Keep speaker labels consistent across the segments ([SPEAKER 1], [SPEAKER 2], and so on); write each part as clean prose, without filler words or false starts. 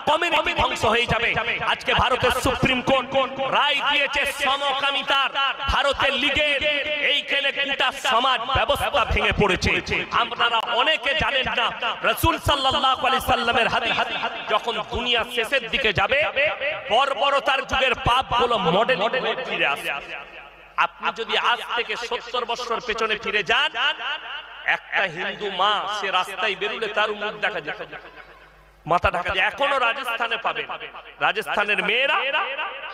[SPEAKER 1] Community ধ্বংস হয়ে যাবে। আজকে ভারতের সুপ্রিম কোর্ট রায় দিয়েছে সমকামিতার, ভারতের লীগের এইখানে গোটা সমাজ ব্যবস্থা ভেঙে পড়েছে। আপনারা অনেকে জানেন না, রাসূল সাল্লাল্লাহু আলাইহি সাল্লামের হাদিস যখন দুনিয়া শেষের দিকে যাবে, বর্বরতার যুগের পাপগুলো মডেল ফিরে আসে। আপনি যদি আজ থেকে 70 বছর পেছনে ফিরে যান, একটা হিন্দু মা সে রাস্তায় বেরুলে তার মুখ দেখা যায়, মাথা ঢাকা যায়। এখনো রাজস্থানে পাবেন, রাজস্থানের মেয়েরা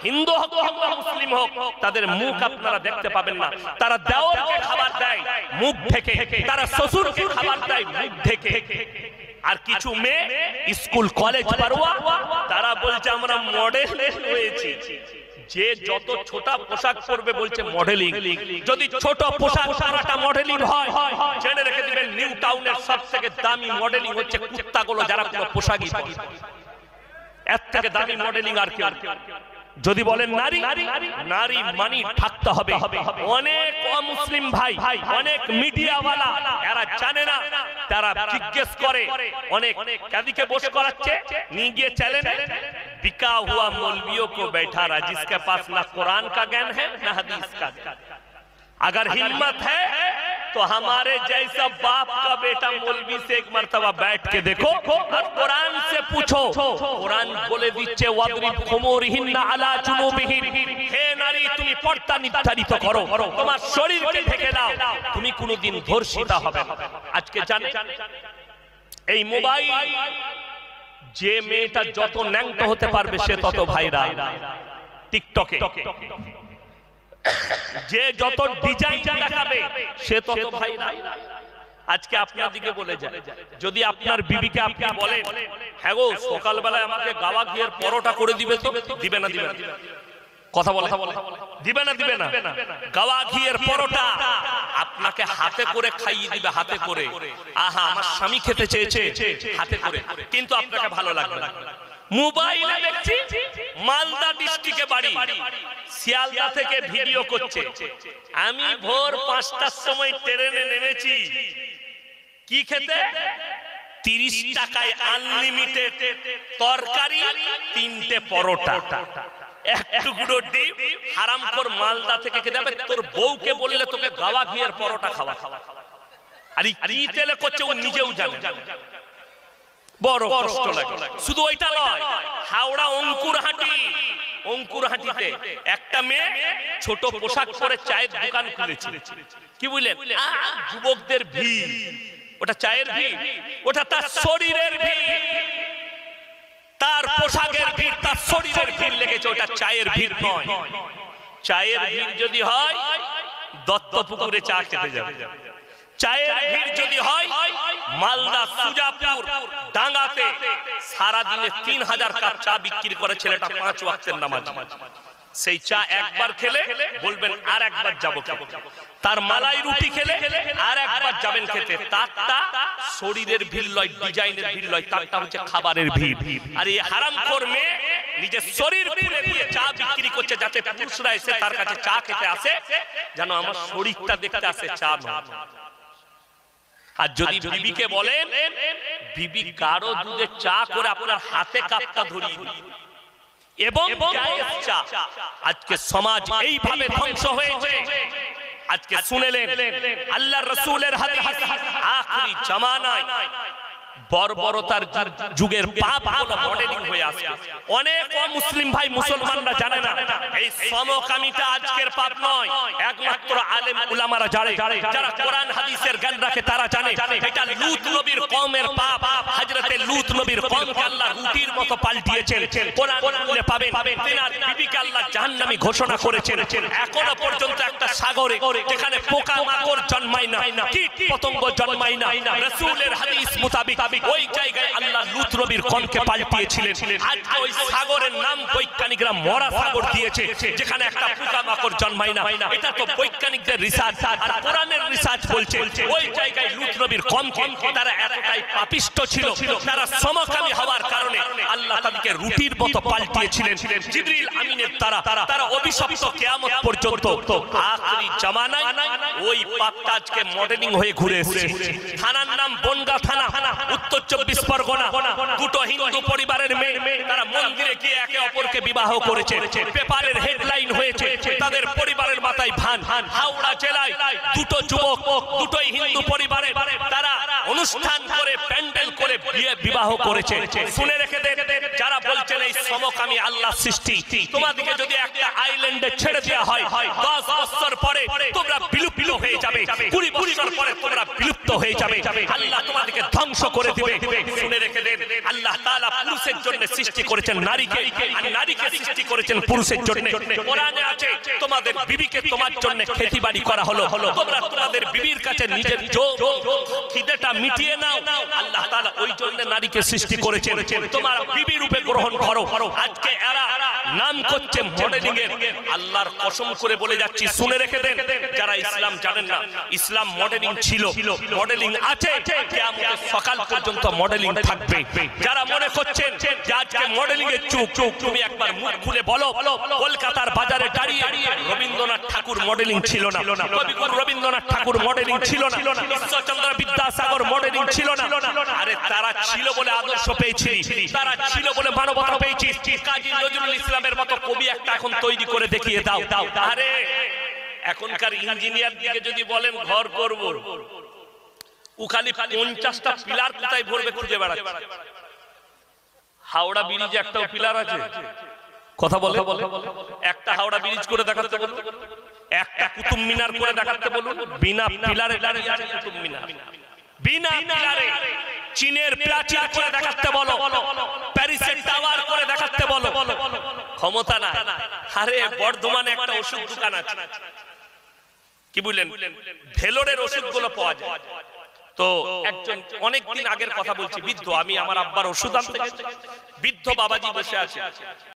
[SPEAKER 1] হিন্দু হোক কিংবা মুসলিম হোক, তাদের মুখ আপনারা দেখতে পাবেন না। তারা দেওরকে খাবার দেয় মুখ থেকে, তারা শ্বশুরকে খাবার দেয় মুখ থেকে। আর কিছু মেয়ে স্কুল কলেজ পড়ুয়া, তারা বলছে আমরা মডেল হয়েছি। যে যত ছোট পোশাক পরবে বলছে মডেলিং। যদি ছোট পোশাক পরাটা মডেলিং হয়, জেনে রেখে দিবেন নিউ টাউনের সবথেকে দামি মডেলিং হচ্ছে কুত্তাগুলো যারা কোনো পোশাকই পরে। এর থেকে দামি মডেলিং আর কি? যদি বলেন নারী, নারী মানি থাকতে হবে। অনেক অমুসলিম ভাই, অনেক মিডিয়াওয়ালা এরা জানে না, তারা জিজ্ঞেস করে অনেক কাদিকে বসে করাচ্ছে নিয়ে গিয়ে চ্যানেলে, बिका हुआ मौलवियों को बैठा रहा जिसके पास ना कुरान का ज्ञान है ना हदीस का ज्ञान। अगर हिम्मत है तो हमारे जैसा बाप का बेटा मौलवी से एक मर्तबा बैठ के देखो और कुरान से पूछो। कुरान बोले दीचे वादरिब खुमुरिहिन्ना अला जुनूबिहिन, हे नारी তুমি পর্দা নির্ধারিত করো, তোমার শরীরকে ঢেকে দাও, তুমি কোনোদিন ধর্ষিতা হবে না। আজকে জানেন এই মোবাইল, যে মেয়েটা যত ন্যাংটো হতে পারবে সে তত ভাইরাল টিকটকে, যে যত ডিজাইন দেখাবে সে তত ভাইরাল। আজকে আপনার দিকে বলে যায়, যদি আপনার বিবিকে আপনি বলেন হ্যাঁ গো সকালবেলায় আমাকে গাওয়া ঘিয়ের পরোটা করে দিবে, তো দিবে না? দিবে না? কথা বলে দিবে না? দিবে না? গাওয়া ঘিয়ের পরোটা আপনাকে হাতে করে খাইয়ে দিবে, হাতে করে। আহা আমার স্বামী খেতে চেয়েছে হাতে করে, কিন্তু আপনাকে ভালো লাগবে না। মোবাইলে দেখছি মালদা ডিস্ট্রিক্টে বাড়ি, শিয়ালদা থেকে ভিডিও করছে, আমি ভোর 5টার সময় ট্রেনে নেমেছি, কি খেতে? 30 টাকায় আনলিমিটেড তরকারি, 3টে পরোটা, এক টুকরো ডিম। হারামখোর মালদা থেকে খেতে হবে। তোর বউকে বললে তোকে গাওয়া ঘিয়ের পরোটা খাওয়া। আর কি তেলে করছে ও নিজেও জানে, বড় কষ্ট লাগে। শুধু ওইটা নয়, হাওড়া অঙ্কুরহাটিতে একটা মেয়ে ছোট পোশাক পরে চায়ের দোকান খুলেছে। কি বুঝলেন? যুবকদের ভিড়, ওটা চায়ের ভিড়, ওটা তার শরীরের ভিড়, তার পোশাকের ভিড়, তার শরীরের ভিড় লেগেছে, ওটা চায়ের ভিড় নয়। চায়ের ভিড় যদি হয় দত্তপুকুরে চা খেতে যাবে। চায়ের ভিড় যদি হয় মালদা সুজাপুর ডাঙ্গাতে সারা দিনে 3000 কাপ চা বিক্রি করে ছেলেটা 5 ওয়াক্তের নামাজ। সেই চা একবার খেলে বলবেন আর একবার যাবো খেতে। তার মালাই রুটি খেলে আর একবার যাবেন খেতে। তারটা শরীরের ভিড় লয়, ডিজাইনের ভিড় লয়, তারটা হচ্ছে খাবারের ভিড়। আর এই হারামখোর মেয়ে নিজের শরীর খুলে দিয়ে চা বিক্রি করছে, যাতে পুরুষরা এসে তার কাছে চা খেতে আসে, যেন আমার শরীরটা দেখতে আসে, চা নয়। আর যদি বিবিকে বলেন বিবি গাঢ় দুধে চা করে আপনার হাতে কাপটা ধরিয়ে দিন এবং চা। আজকে সমাজ এইভাবে ধ্বংস হয়েছে। আজকে শুনেলেন আল্লাহর রাসূলের হাদিস, আখিরি জামানায় বর্বরতার যুগের পাপগুলো মডেলিং হয়ে আসছে। অনেক মুসলিম ভাই মুসলমানরা জানে না এই সমকামিতা আজকের পাপ নয়, একমাত্র আলেম উলামারা জানে, যারা কোরআন হাদিসের জ্ঞান রাখে তারা জানে এটা লূত নবীর কওমের পাপ। হযরতে লূত নবীর কওমকে আল্লাহ রুটির মতো পাল্টিয়েছেন। কোরআন পড়লে পাবেন তিনার বিবিকে আল্লাহ জাহান্নামী ঘোষণা করেছেন। এখনো পর্যন্ত একটা সাগরে যেখানে পোকামাকড় জন্মায় না, কীট পতঙ্গ জন্মায় না, রাসূলের হাদিস মোতাবেক ওই জায়গায় আল্লাহ লূত নবীর কওমকে পাল্টিয়েছিলেন। আজকে ওই সাগরের নাম বৈজ্ঞানিকরা মরা সাগর দিয়েছে, যেখানে একটা পোকামাকড় জন্মায় না। এটা তো বৈজ্ঞানিকদের রিসার্চ, আর কোরআনের রিসার্চ বলছে ওই জায়গায় লূত নবীর কওমকে তারা এতটাই পাপিষ্ট ছিল, তারা সমকামী হওয়ার কারণে আল্লাহ তাদেরকে রুটির মতো পাল্টিয়েছিলেন জিবরিল আমিনের দ্বারা। তারা অভিশপ্ত কিয়ামত পর্যন্ত। আখিরি জামানায় ওই পাপটা আজকে মডেলিং হয়ে ঘুরে এসেছে। থানার নাম বনগাঁ থানা, উত্তর 24 পরগনা। দুটো হিন্দু পরিবারের মেয়ে মন্দিরে গিয়ে একে অপরকে বিবাহ করেছে, পেপারের হেডলাইন হয়েছে, তাদের পরিবারের মাথায় ভান। হাওড়া জেলায় দুটো যুবক, দুটোই হিন্দু পরিবারে, তারা অনুষ্ঠান করে প্যান্ডেল করে বিয়ে বিবাহ করেছে। শুনে রেখে দেন, যারা বলছেন এই সমকামী আল্লাহ সৃষ্টি, তোমাদেরকে যদি একটা আইল্যান্ডে ছেড়ে দেওয়া হয় 10 বছর পরে তোমরা বিলুপ্ত হয়ে যাবে, 20 বছর পরে তোমরা বিলুপ্ত হয়ে যাবে, আল্লাহ তোমাদেরকে ধ্বংস করে দিবে। শুনে রেখে দেন, আল্লাহ তাআলা পুরুষের জন্য সৃষ্টি করেছেন নারীকে, আর নারীকে সৃষ্টি করেছেন পুরুষের জন্য। কোরআনে আছে তোমাদের বিবিকে তোমার জন্য খেতিবাড়ি করা হলো, তোমরা তোমাদের বিবির কাছে নিজের খিদেটা মিটিয়ে নাও। আল্লাহ তাআলা ওই জন্য নারীকে সৃষ্টি করেছেন, তোমার বিবি রূপে গ্রহণ করো। আজকে এরা নাম করছে মডেলিং এর, আল্লাহর কসম করে বলে যাচ্ছি, শুনে রেখে দেন, যারা ইসলাম জানেন না, ইসলাম মডেলিং ছিল, মডেলিং আছে, কিয়ামতের সকাল পর্যন্ত মডেলিং থাকবে। যারা মনে করছেন যে আজকে মডেলিং এর যুগ, তুমি একবার মুখ খুলে বলো, কলকাতার বাজারে দাঁড়িয়ে রবীন্দ্রনাথ ঠাকুর মডেলিং ছিল না, কবিগুরু রবীন্দ্রনাথ ঠাকুর মডেলিং ছিল না, ঈশ্বরচন্দ্র বিদ্যাসাগর মডেলিং ছিল না। আরে তারা ছিল বলে আদর্শ পেয়েছি, তারা ছিল বলে মানবতা পেয়েছি। কাজী নজরুল ইসলামের মতো কবি একটা এখন তৈরি করে দেখিয়ে দাও। আরে এখনকার ইঞ্জিনিয়ার দিকে যদি বলেন ঘর করব, ও খালি 50টা পিলার কোথায় ভরবে খুঁজে বেড়াচ্ছে। হাওড়া ব্রিজে একটাও পিলার আছে? কথা বলে একটা হাওড়া ব্রিজ করে দেখাতে বলুন, একটা কুতুব মিনার করে দেখাতে বলুন। বিনা পিলারে দাঁড়িয়ে আছে কুতুব মিনার, বিনা পিলারে। চীনের প্রাচীর করে দেখাতে বলো, প্যারিসের টাওয়ার করে দেখাতে বলো, ক্ষমতা না। আরে বর্ধমানে একটা ওষুধ দোকান আছে, কি বললেন, ভেলোরের ওষুধগুলো পাওয়া যায়। তো একজন অনেকদিন আগের কথা বলছি, বৃদ্ধ, আমি আমার আব্বার ওষুধ আনতে গেছি, বৃদ্ধ বাবাজি বসে আছে,